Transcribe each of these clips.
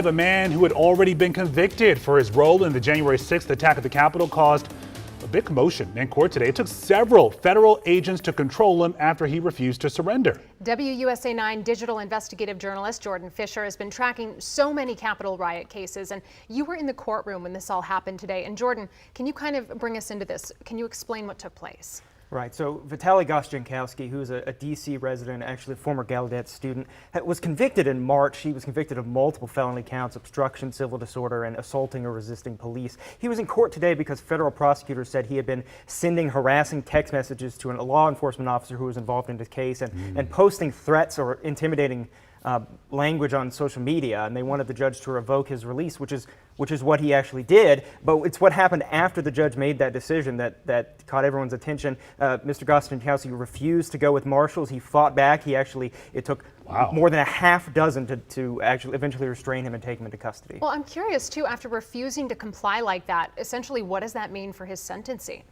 A man who had already been convicted for his role in the January 6th attack at the Capitol caused a big commotion in court today. It took several federal agents to control him after he refused to surrender. WUSA 9 digital investigative journalist Jordan Fisher has been tracking so many Capitol riot cases, and you were in the courtroom when this all happened today. And Jordan, can you kind of bring us into this? Can you explain what took place? Right, so Vitaly Gostyankowski, who's a D.C. resident, actually a former Gallaudet student, was convicted in March. He was convicted of multiple felony counts, obstruction, civil disorder, and assaulting or resisting police. He was in court today because federal prosecutors said he had been sending harassing text messages to a law enforcement officer who was involved in the case and posting threats or intimidating language on social media, and they wanted the judge to revoke his release, which is what he actually did. But it's what happened after the judge made that decision that caught everyone's attention. Mr. Gostyankowski refused to go with marshals. He fought back. It took more than a half dozen to actually eventually restrain him and take him into custody. Well, I'm curious too, after refusing to comply like that, essentially what does that mean for his sentencing?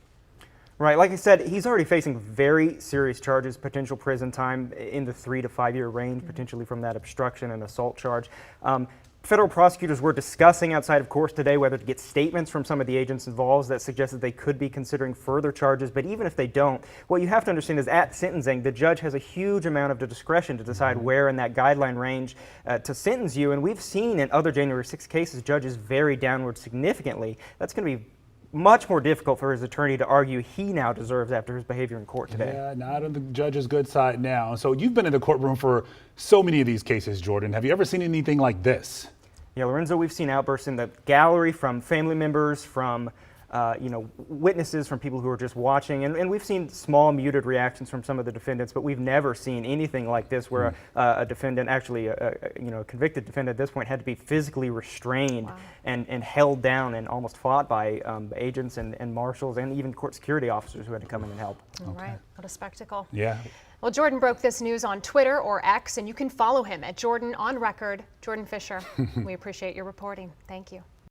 Right, like I said, he's already facing very serious charges, potential prison time in the 3 to 5 year range, potentially from that obstruction and assault charge. Federal prosecutors were discussing outside of court today whether to get statements from some of the agents involved that suggested they could be considering further charges, but even if they don't, what you have to understand is at sentencing, the judge has a huge amount of discretion to decide where in that guideline range to sentence you, and we've seen in other January 6 cases judges vary downward significantly. That's going to be much more difficult for his attorney to argue he now deserves after his behavior in court today. Yeah, not on the judge's good side now. So you've been in the courtroom for so many of these cases, Jordan. Have you ever seen anything like this? Yeah, Lorenzo, we've seen outbursts in the gallery from family members, from witnesses, from people who are just watching, and we've seen small muted reactions from some of the defendants, but we've never seen anything like this where a defendant, actually a convicted defendant at this point, had to be physically restrained and held down and almost fought by agents and marshals and even court security officers who had to come in and help. All right, what a spectacle. Yeah. Well, Jordan broke this news on Twitter or X, and you can follow him at Jordan on Record. Jordan Fisher, we appreciate your reporting. Thank you.